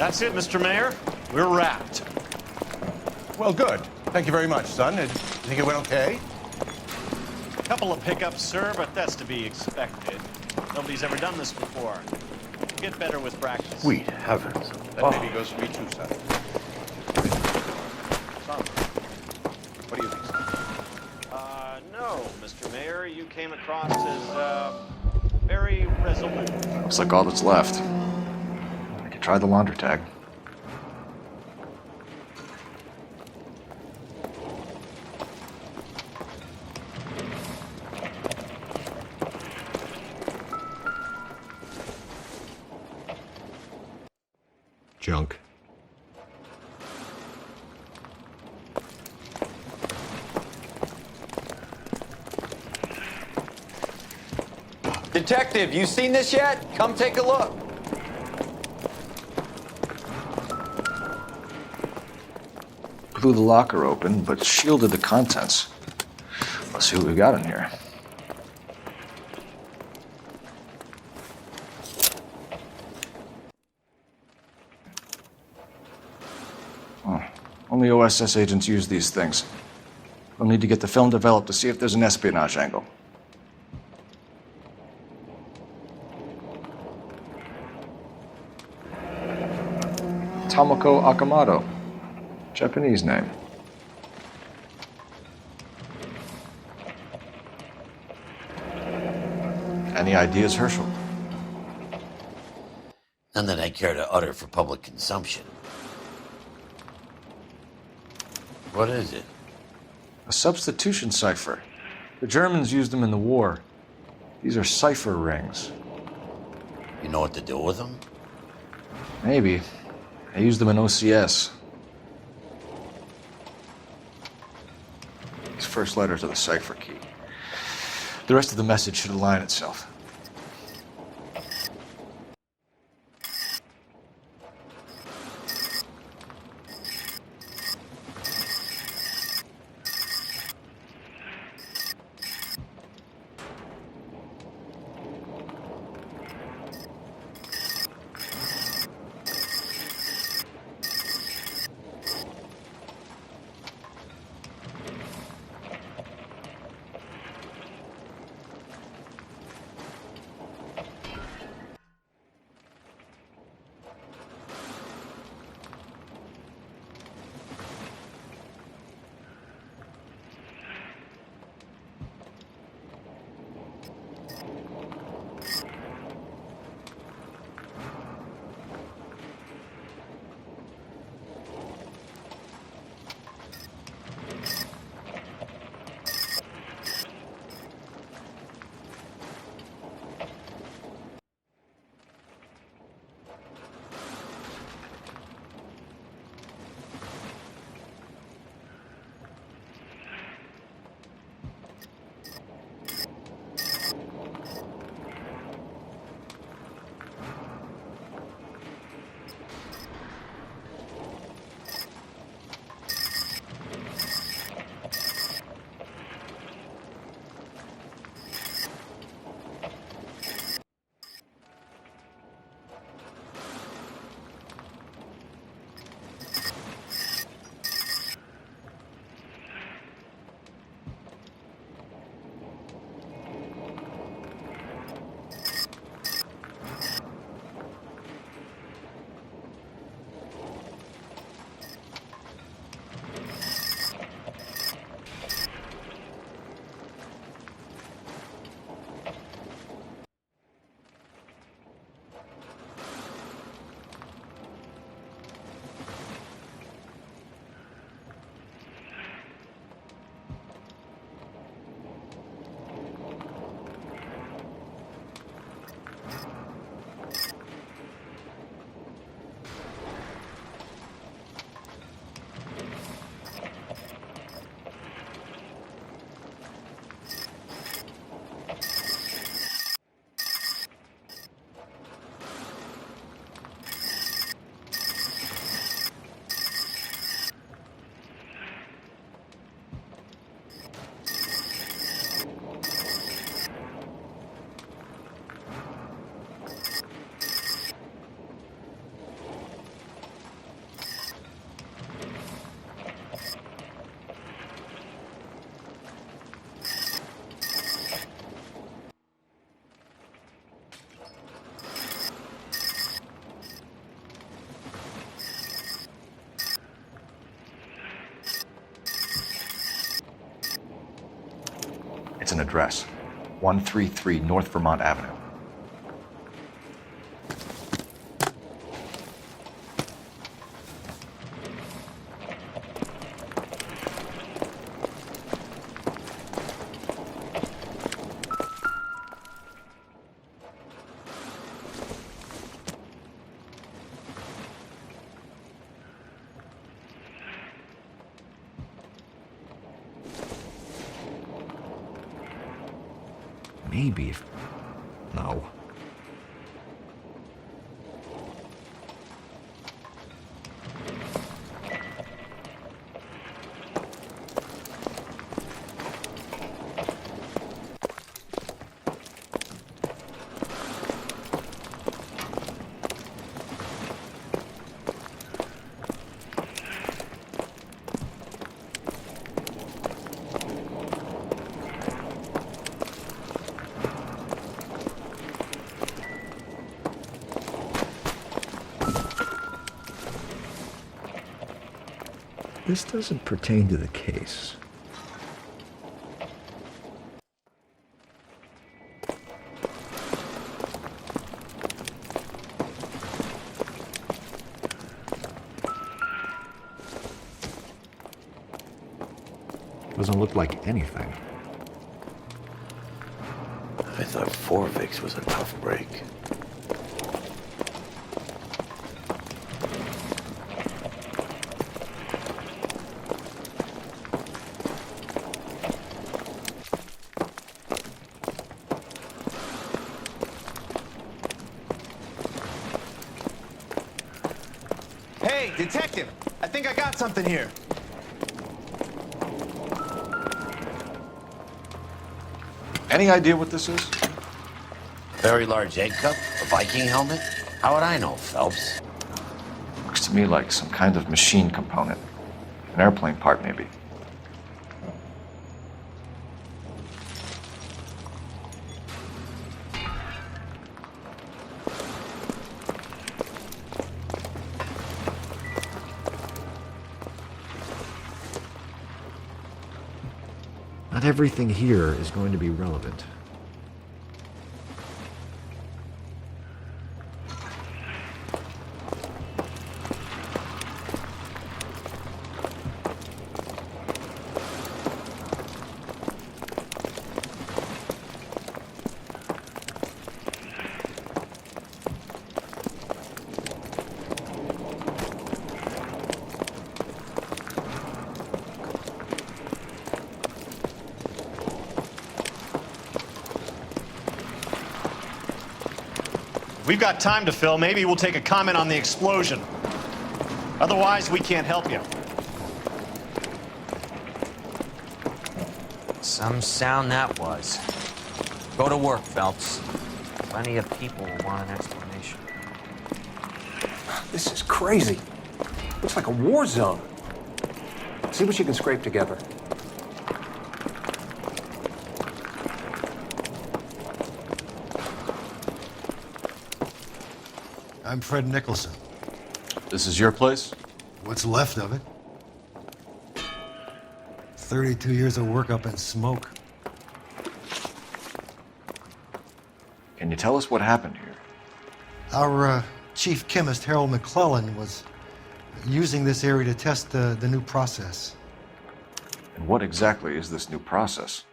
That's it, Mr. Mayor. We're wrapped. Well, good. Thank you very much, son. You think it went okay? Couple of pickups, sir, but that's to be expected. Nobody's ever done this before. Get better with practice. Sweet heavens. That maybe goes for me too, son. Son, what do you think, son? No, Mr. Mayor. You came across as, very resolute. Looks like all that's left. I could try the launder tag. Junk. Detective, you seen this yet? Come take a look. Blew the locker open, but shielded the contents. Let's see what we got in here. Oh, only OSS agents use these things. We'll need to get the film developed to see if there's an espionage angle. Tomoko Akamoto. Japanese name. Any ideas, Herschel? None that I care to utter for public consumption. What is it? A substitution cipher. The Germans used them in the war. These are cipher rings. You know what to do with them? Maybe. I used them in OCS. These first letters are the cipher key. The rest of the message should align itself. It's an address. 133 North Vermont Avenue. Maybe if... No. This doesn't pertain to the case. Doesn't look like anything. I thought Forvix was a tough break. Hey, detective! I think I got something here. Any idea what this is? Very large egg cup? A Viking helmet? How would I know, Phelps? Looks to me like some kind of machine component. An airplane part, maybe. Not everything here is going to be relevant. We've got time to fill. Maybe we'll take a comment on the explosion. Otherwise, we can't help you. Some sound that was. Go to work, Phelps. Plenty of people will want an explanation. This is crazy. Looks like a war zone. See what you can scrape together. I'm Fred Nicholson. This is your place? What's left of it? 32 years of work up in smoke. Can you tell us what happened here? Our chief chemist, Harold McClellan, was using this area to test the new process. And what exactly is this new process?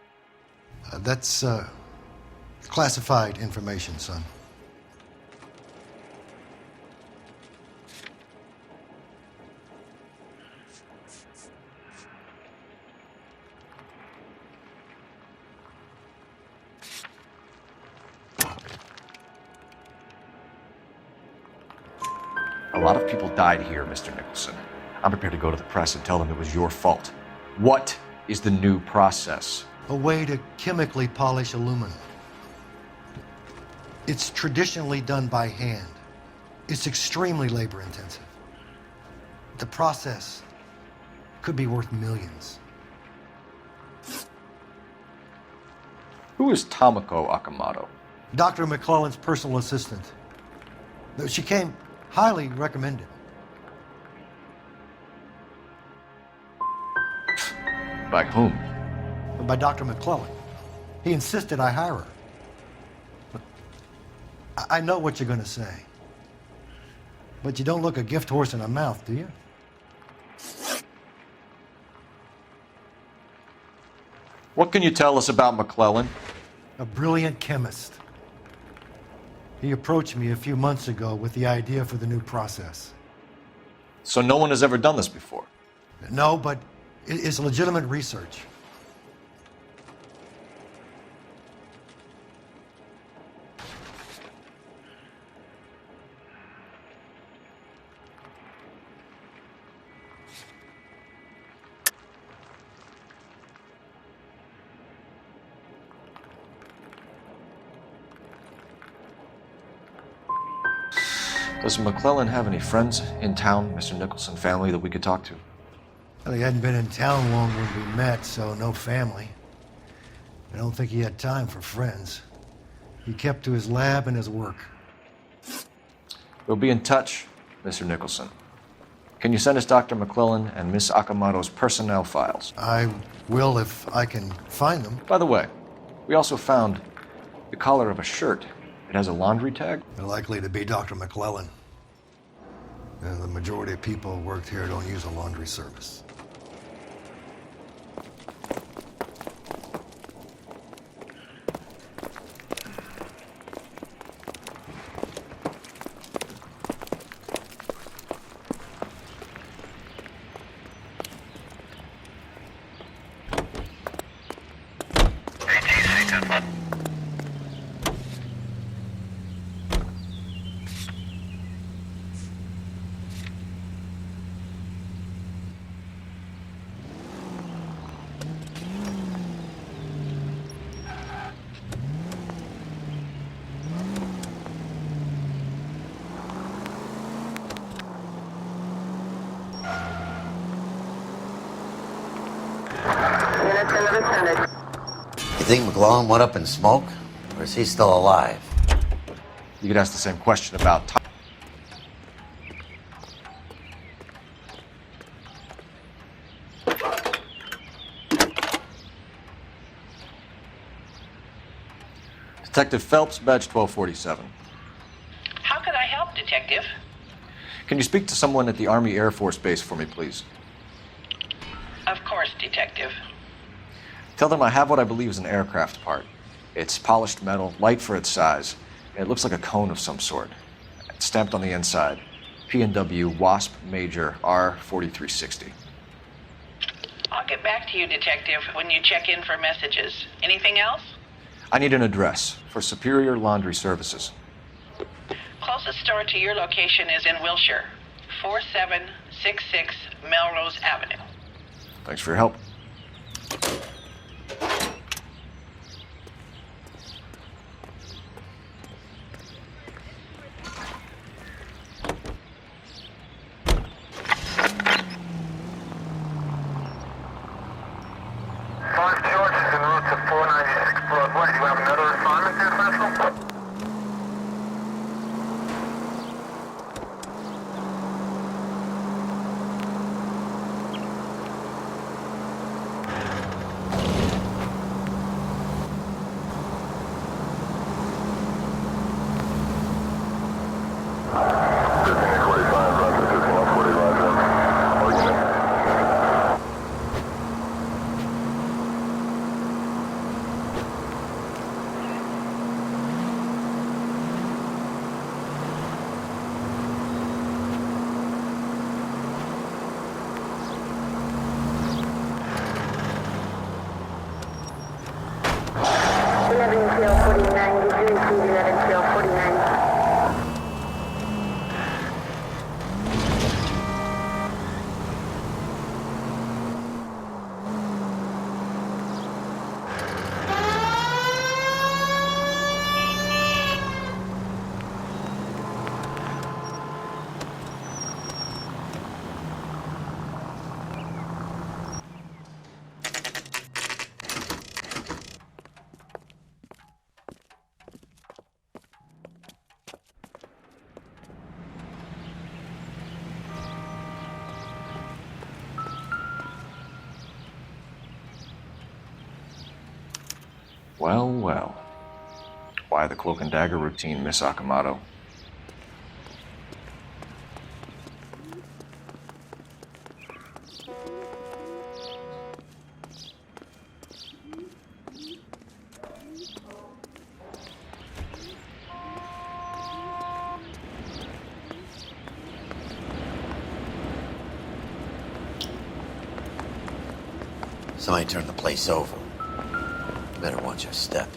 That's classified information, son. A lot of people died here, Mr. Nicholson. I'm prepared to go to the press and tell them it was your fault. What is the new process? A way to chemically polish aluminum. It's traditionally done by hand. It's extremely labor intensive. The process could be worth millions. Who is Tomoko Akamoto? Dr. McClellan's personal assistant. She came highly recommended. By whom? By Dr. McClellan. He insisted I hire her. But I know what you're going to say. But you don't look a gift horse in the mouth, do you? What can you tell us about McClellan? A brilliant chemist. He approached me a few months ago with the idea for the new process. So no one has ever done this before? No, but it's legitimate research. Does McClellan have any friends in town, Mr. Nicholson family, that we could talk to? Well, he hadn't been in town long when we met, so no family. I don't think he had time for friends. He kept to his lab and his work. We'll be in touch, Mr. Nicholson. Can you send us Dr. McClellan and Miss Akamoto's personnel files? I will if I can find them. By the way, we also found the collar of a shirt. It has a laundry tag. They're likely to be Dr. McClellan. The majority of people who worked here don't use a laundry service. You think McClellan went up in smoke? Or is he still alive? You could ask the same question about Tom. Detective Phelps, badge 1247. How could I help, Detective? Can you speak to someone at the Army Air Force Base for me, please? Of course, Detective. Tell them I have what I believe is an aircraft part. It's polished metal, light for its size, and it looks like a cone of some sort. It's stamped on the inside. P&W Wasp Major R4360. I'll get back to you, Detective, when you check in for messages. Anything else? I need an address for Superior Laundry Services. Closest store to your location is in Wilshire, 4766 Melrose Avenue. Thanks for your help. George is en route to 496 Broadway. You have another assignment there, Central? Well, well. Why the cloak and dagger routine, Miss Akamoto? Somebody turned the place over. Better watch your step.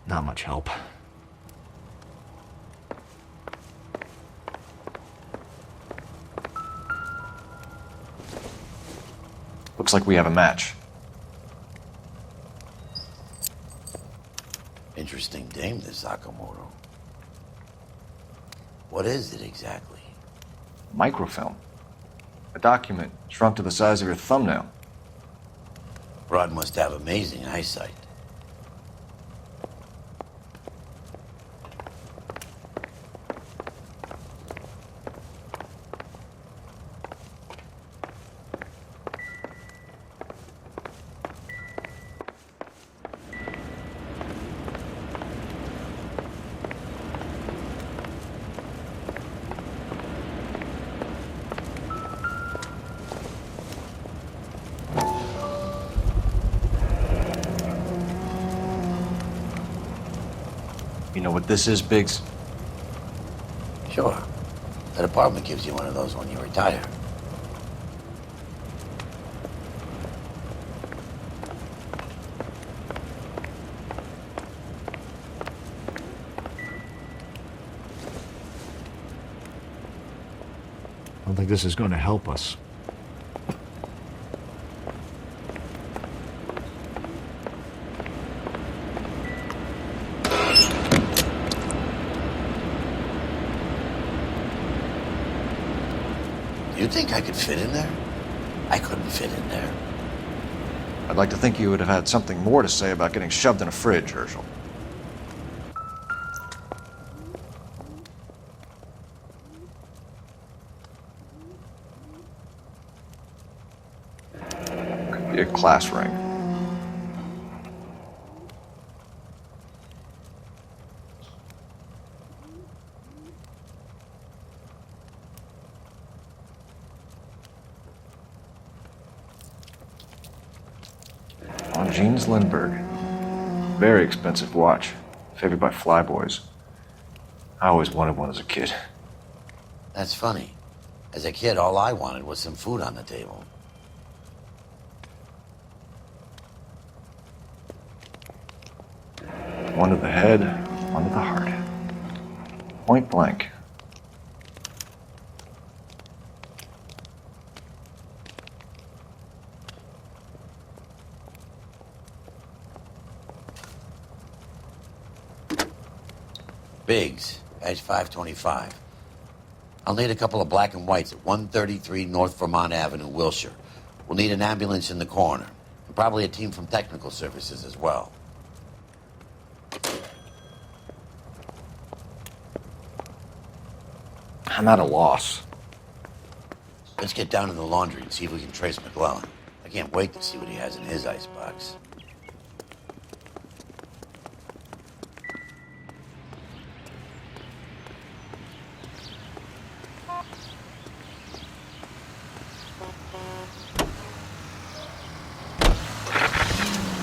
Not much help. Looks like we have a match. Interesting dame, this Akamoto. What is it exactly? Microfilm. A document shrunk to the size of your thumbnail. Broad must have amazing eyesight. You know what this is, Biggs? Sure. That apartment gives you one of those when you retire. I don't think this is going to help us. You think I could fit in there? I couldn't fit in there. I'd like to think you would have had something more to say about getting shoved in a fridge, Herschel. Could be a class ring. On Jeans Lindbergh. Very expensive watch. Favored by flyboys. I always wanted one as a kid. That's funny. As a kid, all I wanted was some food on the table. One to the head, one to the heart. Point blank. Biggs, edge 525. I'll need a couple of black and whites at 133 North Vermont Avenue, Wilshire. We'll need an ambulance in the corner. And probably a team from technical services as well. I'm at a loss. Let's get down to the laundry and see if we can trace McClellan. I can't wait to see what he has in his icebox.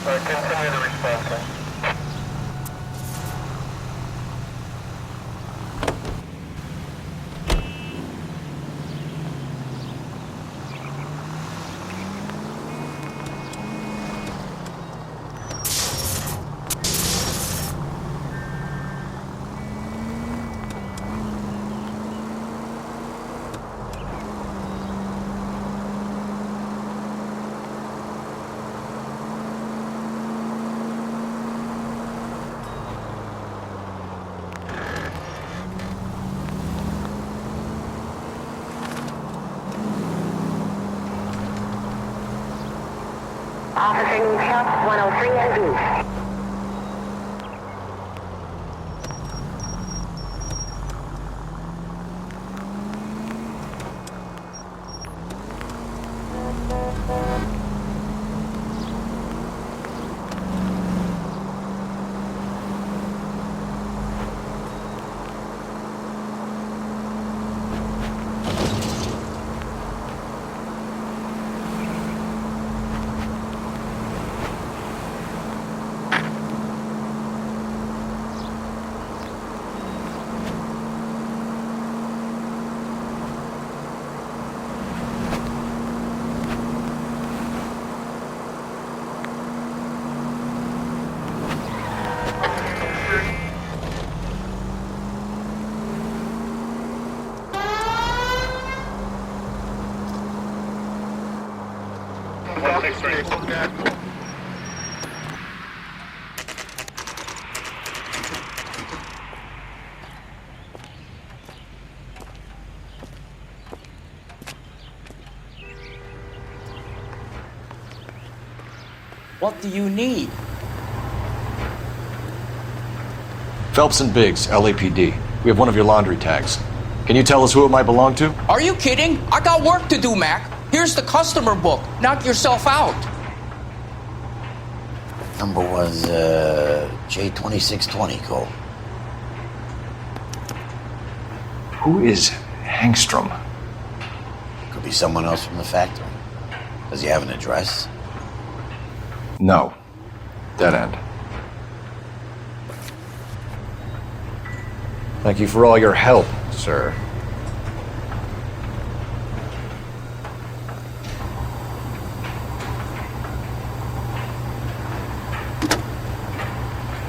Continue the response. Officer needs help, 103 and B. What do you need? Phelps and Biggs, LAPD. We have one of your laundry tags. Can you tell us who it might belong to? Are you kidding? I got work to do, Mac. Here's the customer book. Knock yourself out. Number was, J2620, Cole. Who is Hangstrom? Could be someone else from the factory. Does he have an address? No. Dead end. Thank you for all your help, sir.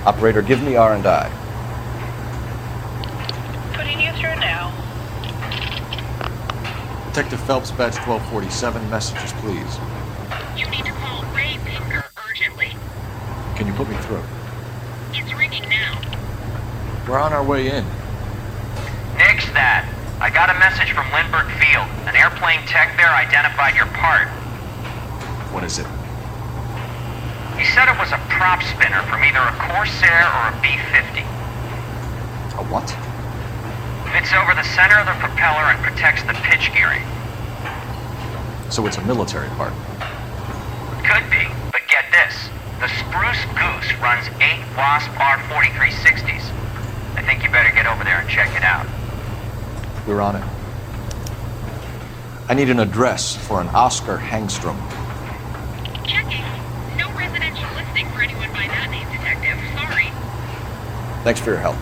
Operator, give me R&I. Putting you through now. Detective Phelps, badge 1247, messages, please. You need to call Ray Pinker urgently. Can you put me through? It's ringing now. We're on our way in. Nix that. I got a message from Lindbergh Field. An airplane tech there identified your part. What is it? He said it was a prop spinner from either a Corsair or a B-50. A what? Fits over the center of the propeller and protects the pitch gearing. So it's a military part. Could be, but get this. The Spruce Goose runs 8 Wasp R-4360s. I think you better get over there and check it out. We're on it. I need an address for an Oscar Hangstrom. Checking. No residential listing for anyone by that name, Detective. Sorry. Thanks for your help.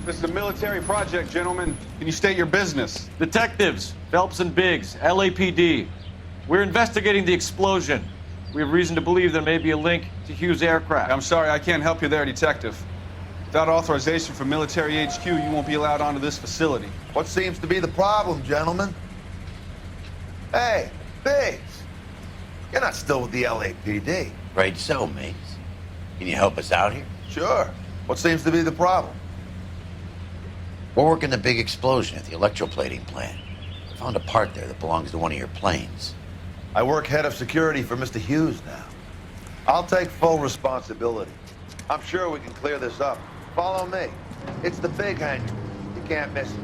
This is a military project, gentlemen. Can you state your business? Detectives, Phelps and Biggs, LAPD. We're investigating the explosion. We have reason to believe there may be a link to Hughes' aircraft. I'm sorry, I can't help you there, Detective. Without authorization from military HQ, you won't be allowed onto this facility. What seems to be the problem, gentlemen? Hey, Biggs. You're not still with the LAPD. Right so, mates. Can you help us out here? Sure. What seems to be the problem? We're working the big explosion at the electroplating plant. I found a part there that belongs to one of your planes. I work head of security for Mr. Hughes now. I'll take full responsibility. I'm sure we can clear this up. Follow me. It's the big hangar. You can't miss it.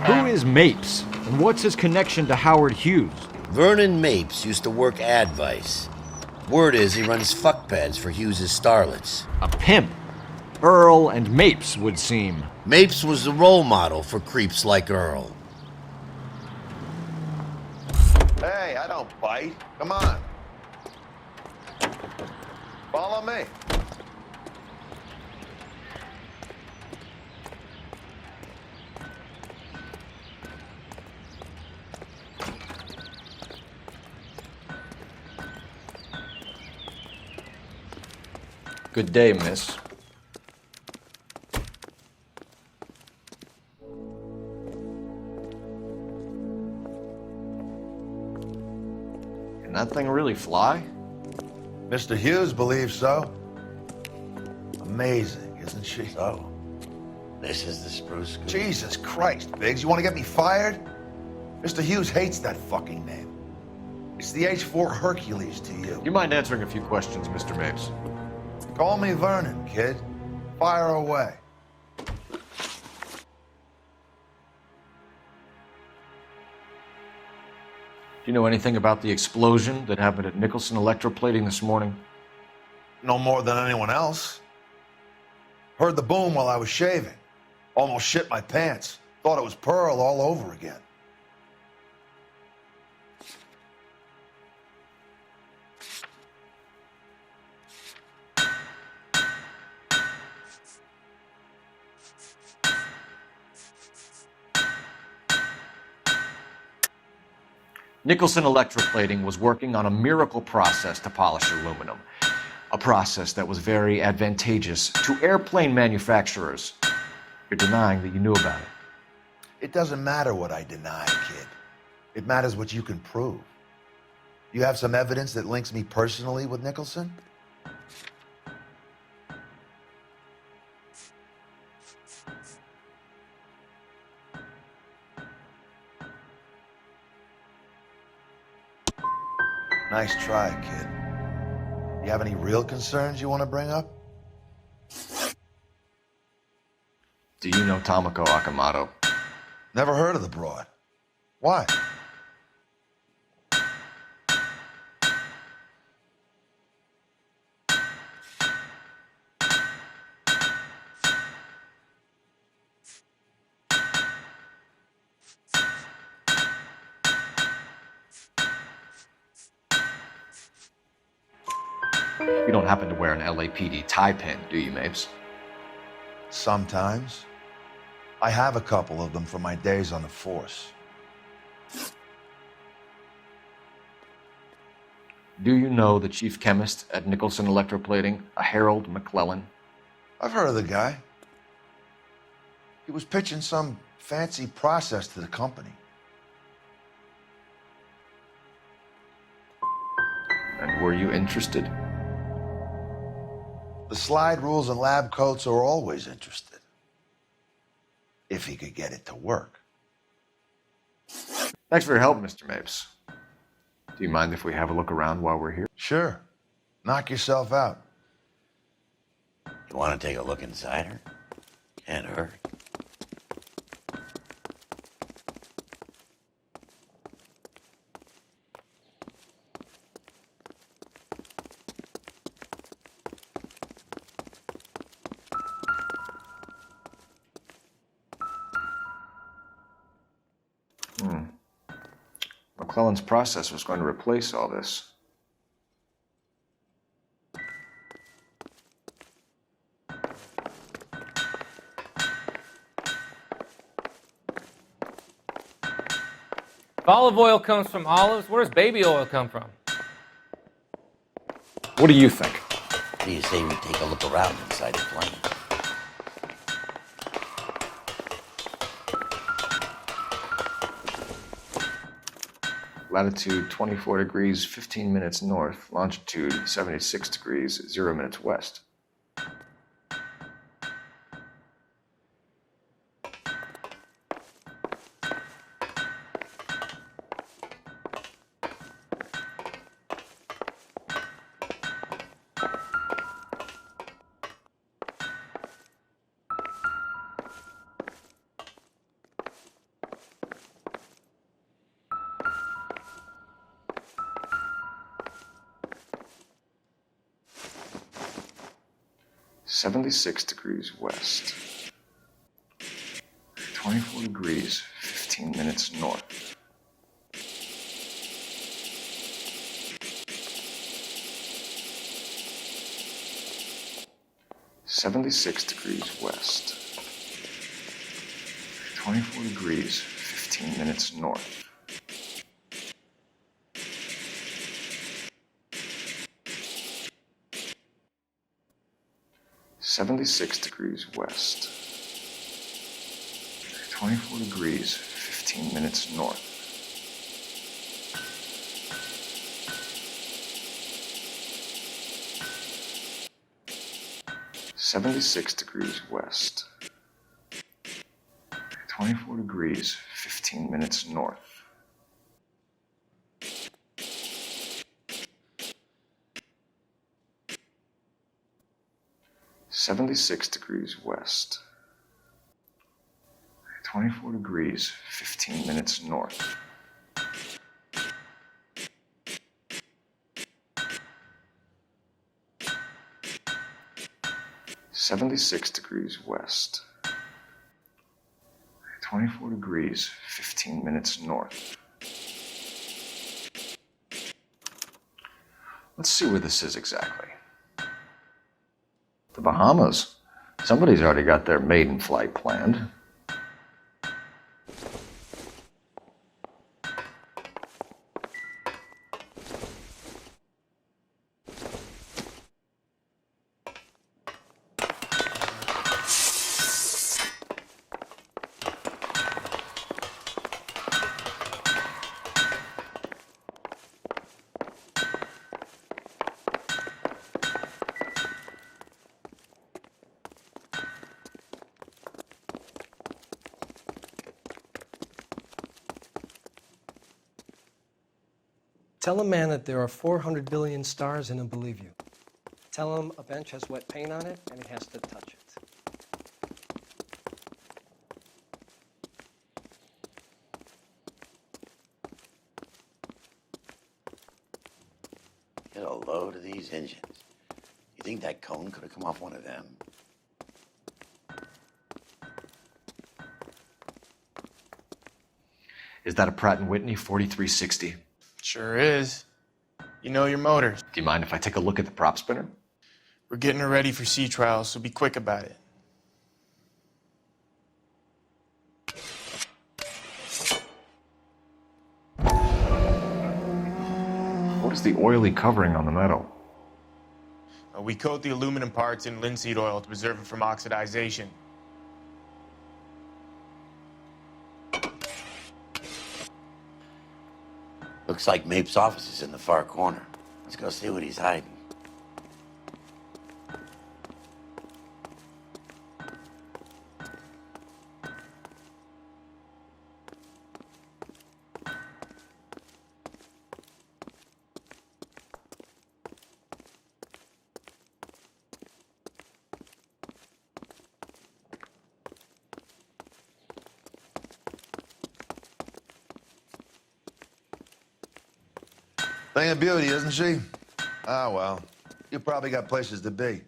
Who is Mapes, and what's his connection to Howard Hughes? Vernon Mapes used to work Advice. Word is he runs fuck pads for Hughes' starlets. A pimp. Earl and Mapes would seem. Mapes was the role model for creeps like Earl. Hey, I don't bite. Come on. Follow me. Good day, miss. Can that thing really fly? Mr. Hughes believes so. Amazing, isn't she? So, this is the spruce goose. Jesus Christ, Biggs, you want to get me fired? Mr. Hughes hates that fucking name. It's the H-4 Hercules to you. You mind answering a few questions, Mr. Mapes? Call me Vernon, kid. Fire away. Do you know anything about the explosion that happened at Nicholson Electroplating this morning? No more than anyone else. Heard the boom while I was shaving. Almost shit my pants. Thought it was Pearl all over again. Nicholson Electroplating was working on a miracle process to polish aluminum. A process that was very advantageous to airplane manufacturers. You're denying that you knew about it. It doesn't matter what I deny, kid. It matters what you can prove. You have some evidence that links me personally with Nicholson? Nice try, kid. You have any real concerns you want to bring up? Do you know Tomoko Akamoto? Never heard of the broad. Why? You don't happen to wear an LAPD tie pin, do you, Mapes? Sometimes. I have a couple of them from my days on the force. Do you know the chief chemist at Nicholson Electroplating, a Harold McClellan? I've heard of the guy. He was pitching some fancy process to the company. And were you interested? The slide rules and lab coats are always interested. If he could get it to work. Thanks for your help, Mr. Mapes. Do you mind if we have a look around while we're here? Sure. Knock yourself out. You want to take a look inside her? Can't hurt. McClellan's process was going to replace all this. If olive oil comes from olives, where does baby oil come from? What do you think? What do you say we take a look around inside the plane? Latitude 24 degrees, 15 minutes north. Longitude 76 degrees, 0 minutes west. 76 degrees west. 24 degrees, 15 minutes north. .76 degrees west. 24 degrees, 15 minutes north. 76 degrees west. 24 degrees, 15 minutes north. 76 degrees west. 24 degrees, 15 minutes north. 76 degrees west. 24 degrees, 15 minutes north. 76 degrees west. 24 degrees, 15 minutes north. Let's see where this is exactly. The Bahamas. Somebody's already got their maiden flight planned. Tell a man that there are 400 billion stars and he'll believe you. Tell him a bench has wet paint on it and he has to touch it. Get a load of these engines. You think that cone could have come off one of them? Is that a Pratt & Whitney 4360? Sure is. You know your motors. Do you mind if I take a look at the prop spinner? We're getting her ready for sea trials, so be quick about it. What is the oily covering on the metal? We coat the aluminum parts in linseed oil to preserve it from oxidization. Looks like Mape's office is in the far corner. Let's go see what he's hiding. Thing of beauty, isn't she? Ah, well. You probably got places to be.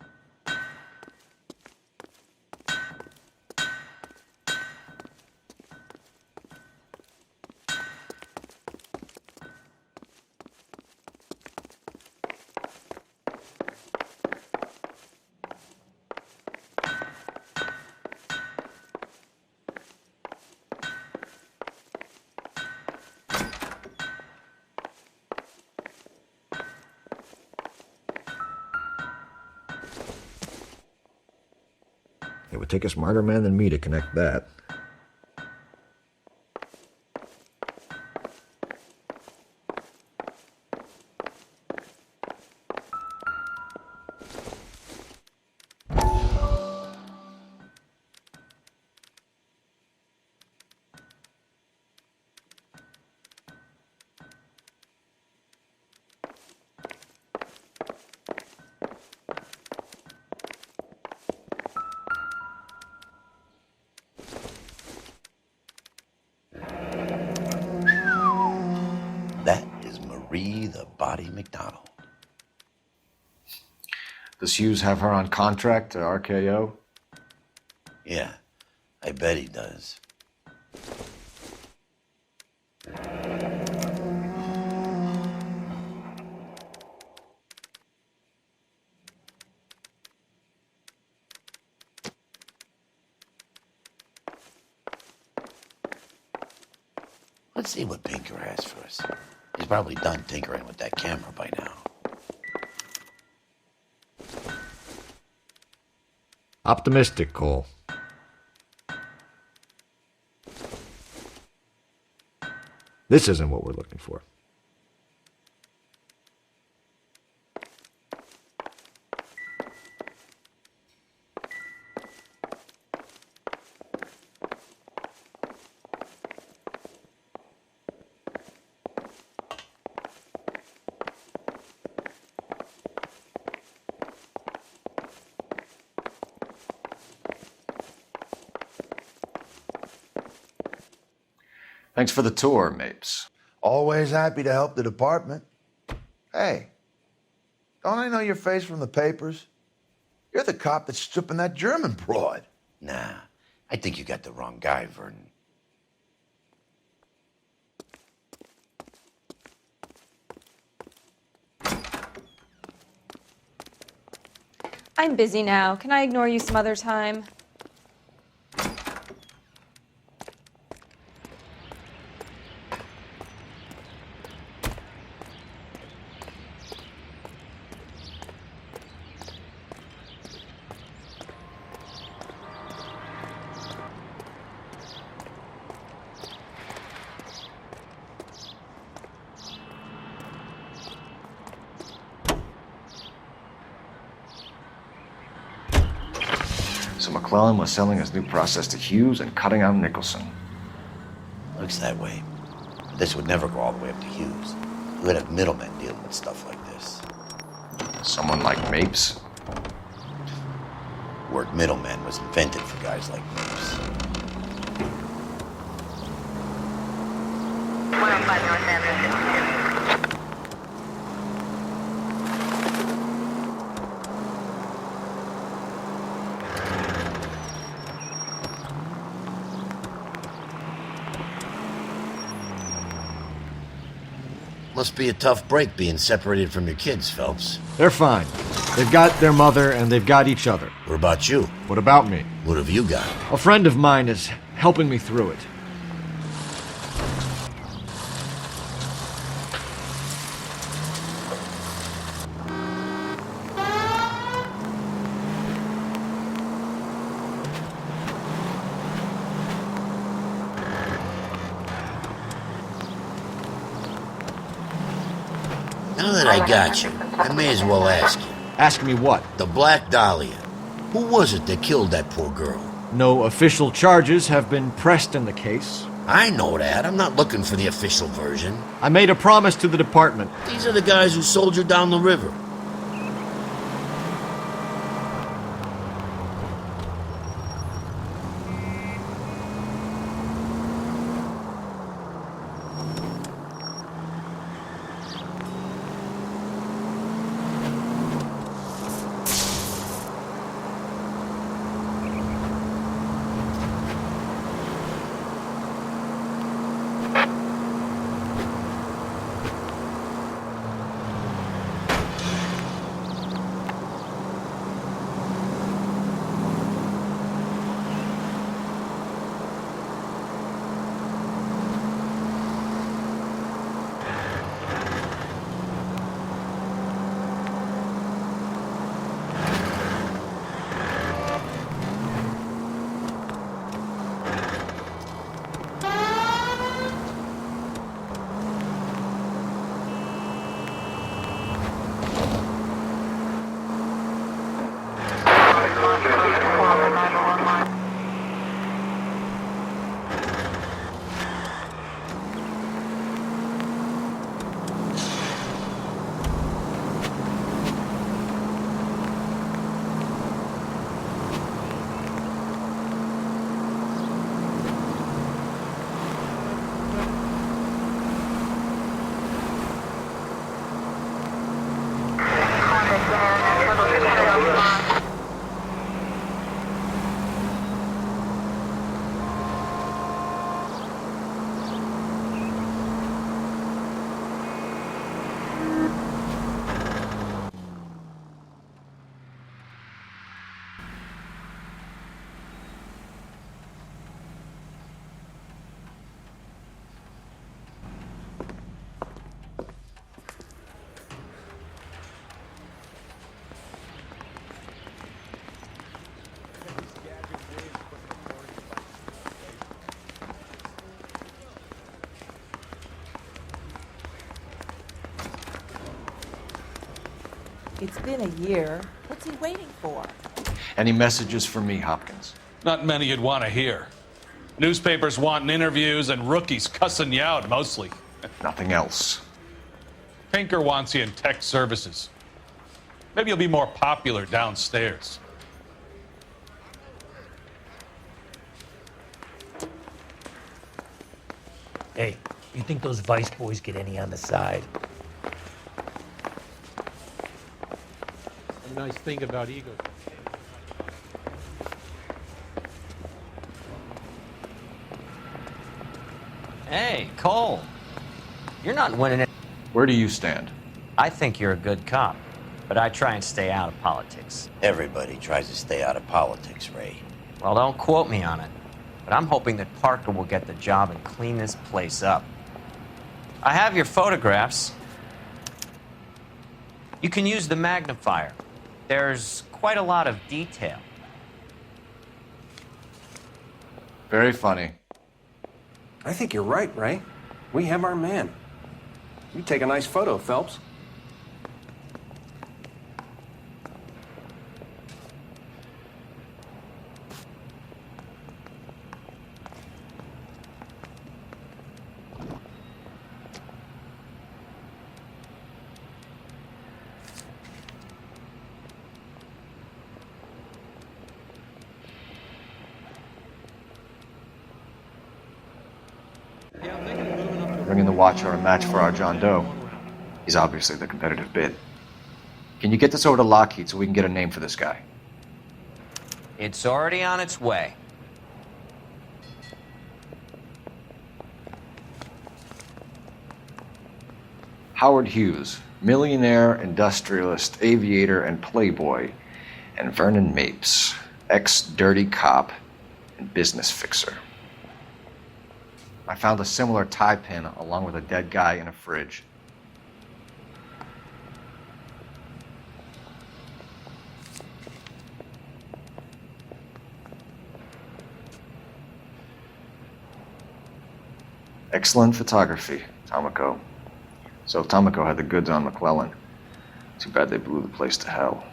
It would take a smarter man than me to connect that. That is Marie the Body McDonald. The Does Hughes have her on contract to RKO? Yeah, I bet he does. Let's see what Pinker has for us. He's probably done tinkering with that camera by now. Optimistic, Cole. This isn't what we're looking for. Thanks for the tour, Mapes. Always happy to help the department. Hey, don't I know your face from the papers? You're the cop that's stripping that German broad. Nah, I think you got the wrong guy, Vernon. I'm busy now. Can I ignore you some other time? So McClellan was selling his new process to Hughes and cutting out Nicholson. Looks that way. But this would never go all the way up to Hughes. You would have middlemen dealing with stuff like this. Someone like Mapes? The word middleman was invented for guys like Mapes. 105 North Avenue. Must be a tough break being separated from your kids, Phelps. They're fine. They've got their mother and they've got each other. What about you? What about me? What have you got? A friend of mine is helping me through it. Now that I got you, I may as well ask you. Ask me what? The Black Dahlia. Who was it that killed that poor girl? No official charges have been pressed in the case. I know that. I'm not looking for the official version. I made a promise to the department. These are the guys who sold you down the river. it's been a year. What's he waiting for? Any messages for me, Hopkins? Not many you'd want to hear. Newspapers wanting interviews and rookies cussing you out, mostly. Nothing else. Pinker wants you in tech services. Maybe you'll be more popular downstairs. Hey, you think those Vice boys get any on the side? A nice thing about ego. Hey, Cole. You're not winning it. Where do you stand? I think you're a good cop, but I try and stay out of politics. Everybody tries to stay out of politics, Ray. Well, don't quote me on it, but I'm hoping that Parker will get the job and clean this place up. I have your photographs. You can use the magnifier. There's quite a lot of detail. Very funny. I think you're right, Ray. We have our man. You take a nice photo, Phelps. Bringing the Watcher a match for our John Doe. He's obviously the competitive bid. Can you get this over to Lockheed so we can get a name for this guy? It's already on its way. Howard Hughes, millionaire, industrialist, aviator, and playboy, and Vernon Mapes, ex-dirty cop and business fixer. I found a similar tie pin along with a dead guy in a fridge. Excellent photography, Tomoko. So Tomoko had the goods on McClellan. Too bad they blew the place to hell.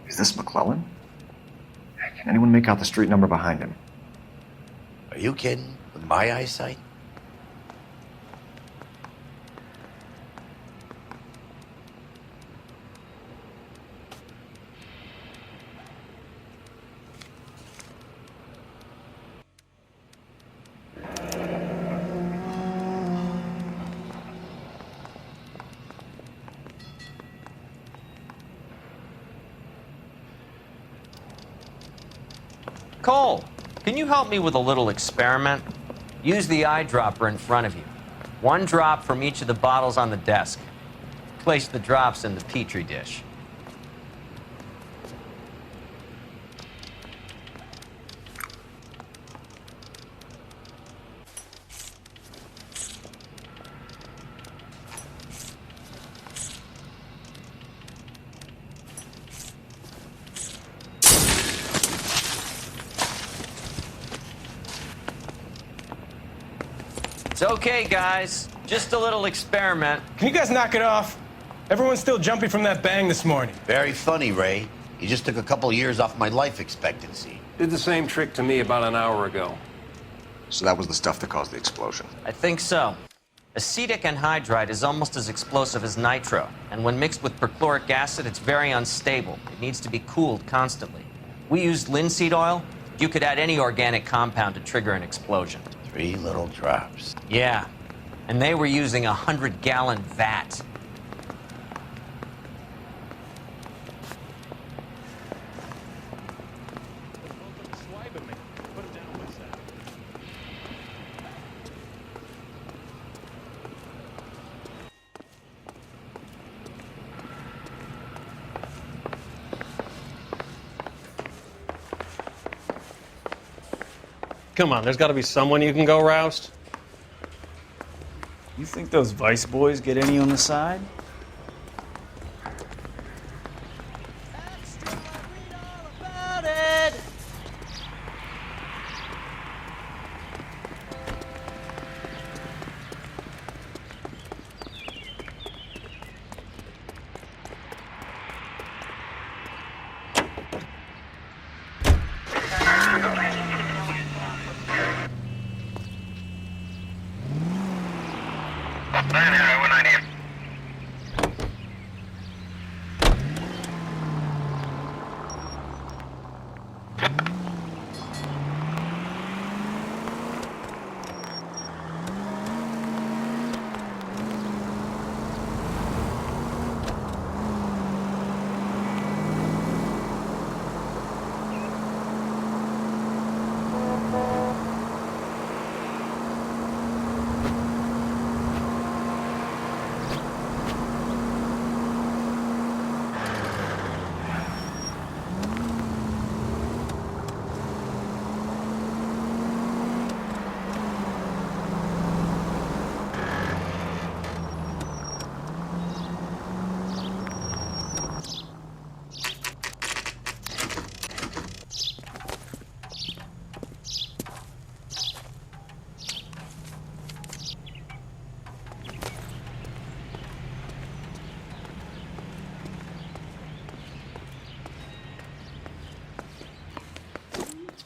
Is this McClellan? Can anyone make out the street number behind him? Are you kidding? With my eyesight? Cole, can you help me with a little experiment? Use the eyedropper in front of you. One drop from each of the bottles on the desk. Place the drops in the Petri dish. It's okay, guys. Just a little experiment. Can you guys knock it off? Everyone's still jumping from that bang this morning. Very funny, Ray. You just took a couple of years off my life expectancy. Did the same trick to me about an hour ago. So that was the stuff that caused the explosion. I think so. Acetic anhydride is almost as explosive as nitro, and when mixed with perchloric acid, it's very unstable. It needs to be cooled constantly. We used linseed oil. You could add any organic compound to trigger an explosion. 3 little drops. Yeah, and they were using a 100-gallon vat. Come on, there's got to be someone you can go roust. You think those Vice boys get any on the side?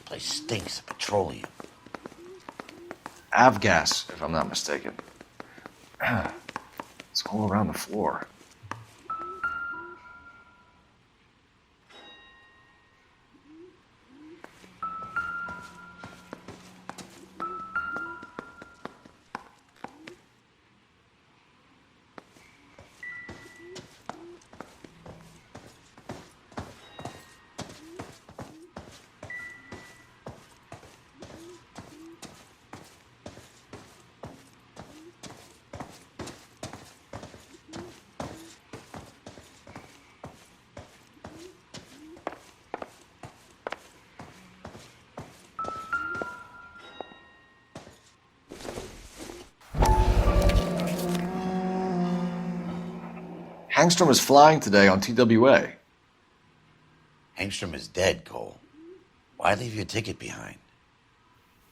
Place stinks of petroleum. Avgas, if I'm not mistaken. It's all around the floor. Hangstrom is flying today on TWA. Hangstrom is dead, Cole. Why leave your ticket behind?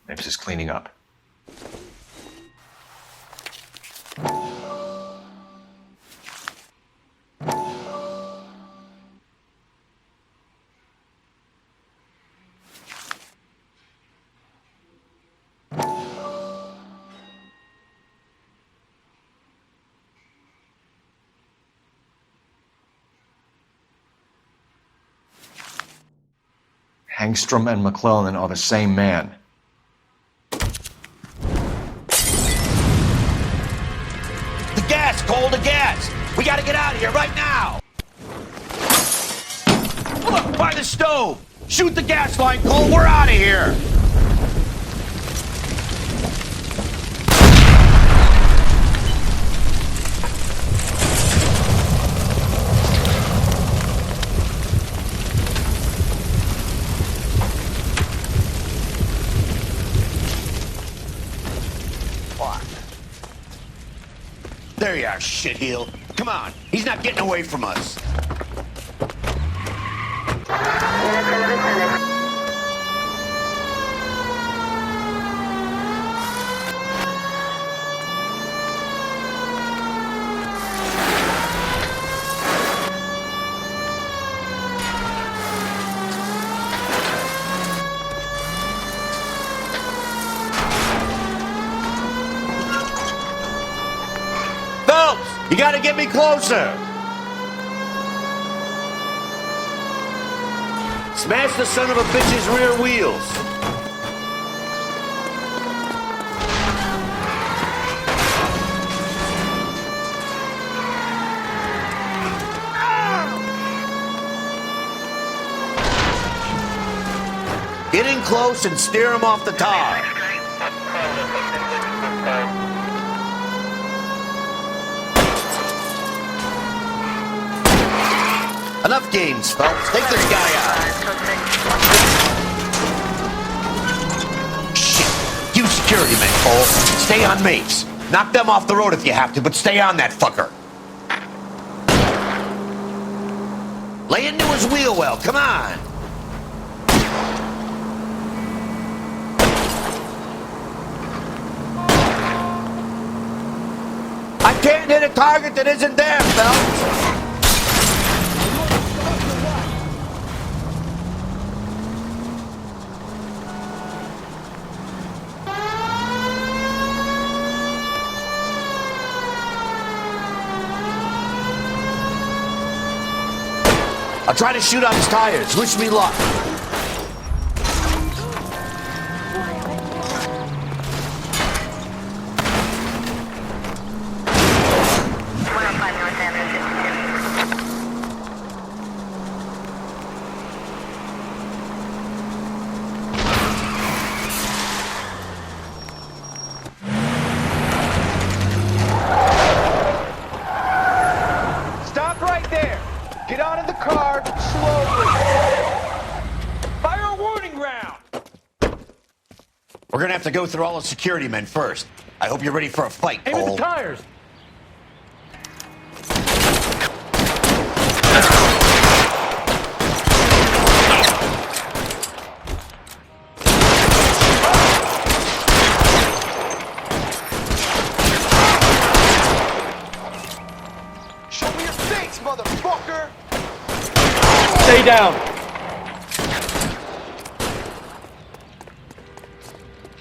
Maybe just cleaning up. Hangstrom and McClellan are the same man. The gas, Cole, the gas! We gotta get out of here right now! Look, by the stove! Shoot the gas line, Cole, we're out of here! There you are, shitheel. Come on, he's not getting away from us. You gotta get me closer! Smash the son of a bitch's rear wheels! Get in close and steer him off the tar. Enough games, Phelps. Take this guy out. security men, Cole. Stay on mates. Knock them off the road if you have to, but stay on that fucker. Lay into his wheel well, come on. I can't hit a target that isn't there, Phelps. I'll try to shoot out his tires. Wish me luck. Stop right there. Get out of the car slowly. Fire a warning round. We're gonna have to go through all the security men first. I hope you're ready for a fight, Aim at Cole. the tires. Show me your face, motherfucker. Stay down.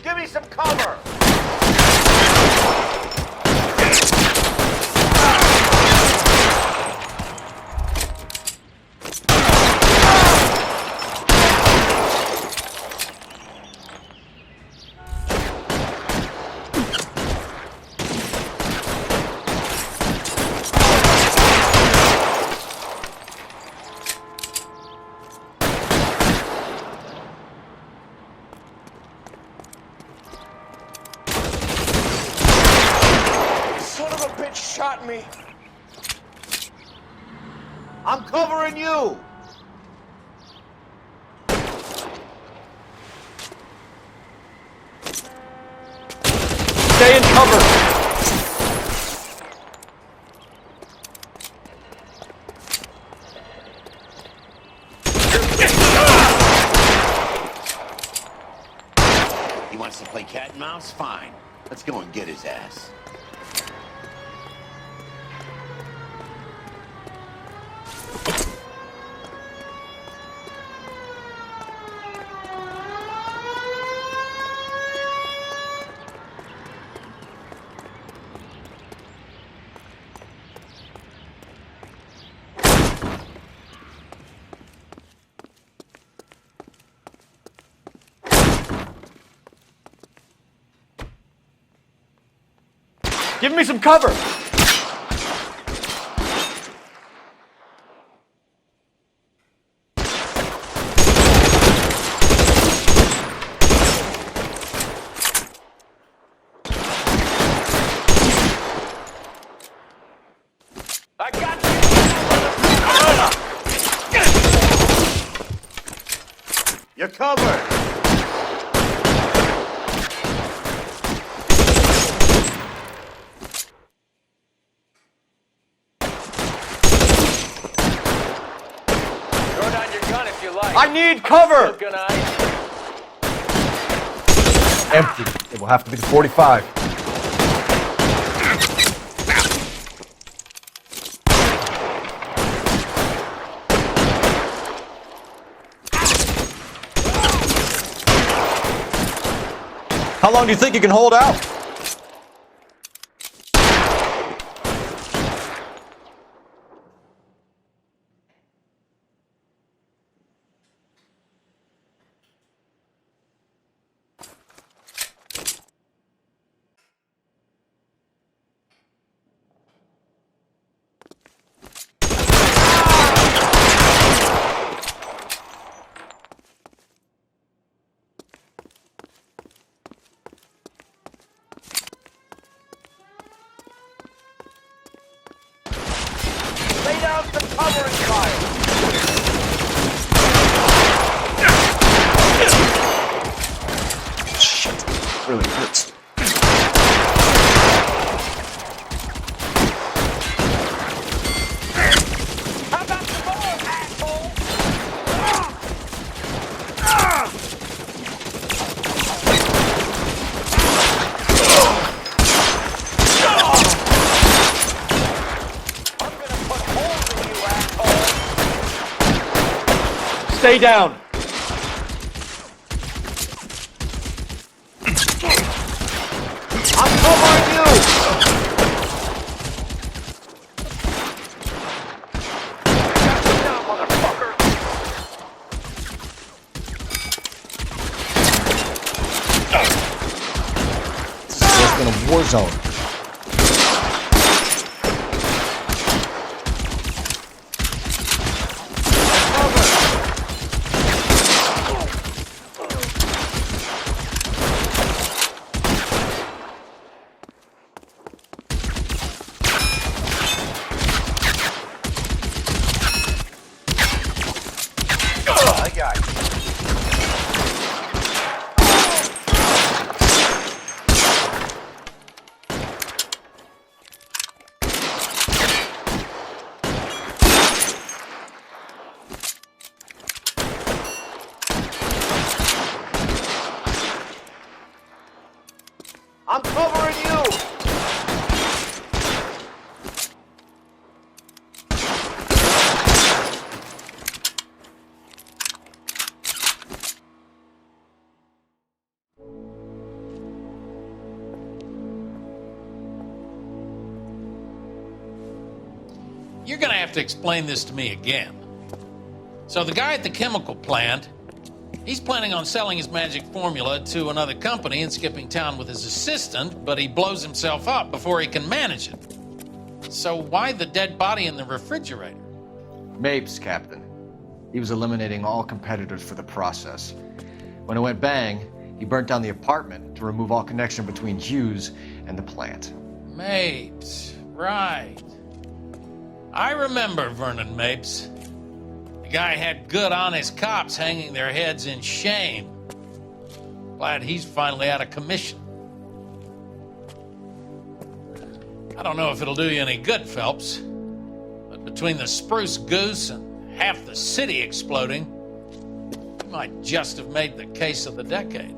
Give me some cover. Son of a bitch shot me. I'm covering you. Stay in cover. He wants to play cat and mouse? Fine. Let's go and get his ass. Give me some cover. I got you. You're covered. Throw down your gun if you like. I need cover. Still gonna ice Empty. It will have to be the 45. How long do you think you can hold out? Lay down some cover and fire. Shit. really hurts. Stay down. I'm covering you! This is worse than a war zone. I got you. I'm covering you! You're gonna have to explain this to me again. So the guy at the chemical plant, he's planning on selling his magic formula to another company and skipping town with his assistant, but he blows himself up before he can manage it. So why the dead body in the refrigerator? Mapes, Captain. He was eliminating all competitors for the process. When it went bang, he burnt down the apartment to remove all connection between Hughes and the plant. Mapes, right. I remember Vernon Mapes. The guy had good, honest cops hanging their heads in shame. Glad he's finally out of commission. I don't know if it'll do you any good, Phelps, but between the spruce goose and half the city exploding, you might just have made the case of the decade.